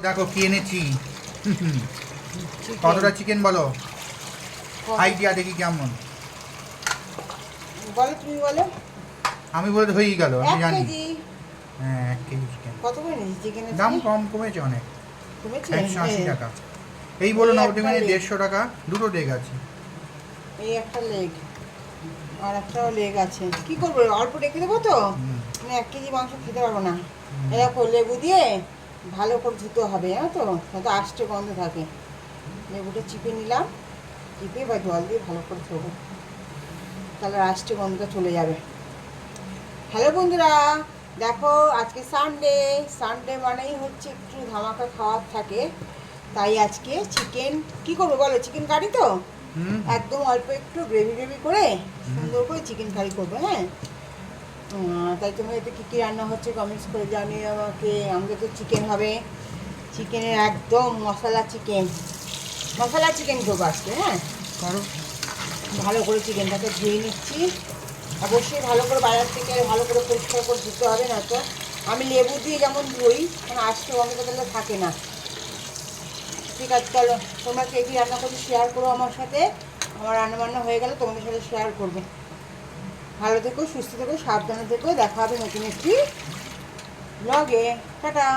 দেখো কি এনেছি। কতটা চিকেন বলো, আইডিয়া দেখি কেমন। বলো, তুমি বলো। আমি বলে হয়েই গেল, আমি 1 জানি। কেজি। হ্যাঁ 1 কেজি চিকেন। কত করে নিয়েছি চিকেনের? দাম কম কমেছে অনেক, কমেছে? 180 টাকা। এই বলো এই না, একটা ওটা মানে leg। 150 টাকা, দুটো লেগ আছে। এই একটা লেগ আর একটাও লেগ আছে। কি করবো, অল্প রেখে দেবো তো, মানে 1 কেজি মাংস খেতে পারবো না। এরকম লেবু দিয়ে ভালো করে ধুতে হবে, জানো তো, হয়তো আষ্টে গন্ধ থাকে। লেবুটা চিপে নিলাম, চিপে বা জল দিয়ে ভালো করে ধোবো, তাহলে আষ্টে গন্ধটা চলে যাবে। হ্যালো বন্ধুরা, দেখো আজকে সানডে। সানডে মানেই হচ্ছে একটু ধামাকা খাওয়ার থাকে। তাই আজকে চিকেন, কি করবো বলো, চিকেন কারি তো একদম অল্প একটু গ্রেভি গ্রেভি করে সুন্দর করে চিকেন কারি করবো। হ্যাঁ, তাই তুমি এতে কী কী রান্না হচ্ছে কমেন্টস করে জানিয়ে আমাকে। আমাদের তো চিকেন হবে, চিকেনের একদম মশলা চিকেন, মশলা চিকেন করবো আজকে। হ্যাঁ, করো। ভালো করে চিকেনটাকে ধুয়ে নিচ্ছি। অবশ্যই ভালো করে বাজার থেকে ভালো করে পরিষ্কার করে ধুতে হবে, না তো আমি লেবু দিয়ে যেমন ধুই মানে আজকে অনেক তাহলে থাকে না। ঠিক আছে, চলো তোমরা কে কী রান্না করছো শেয়ার করো আমার সাথে। আমার রান্নাবান্না হয়ে গেলে তোমাদের সাথে শেয়ার করবো। ভালো থেকো, সুস্থ থেকো, সাবধানে থেকো। দেখা হবে নতুন একটি ব্লগে। টাটা।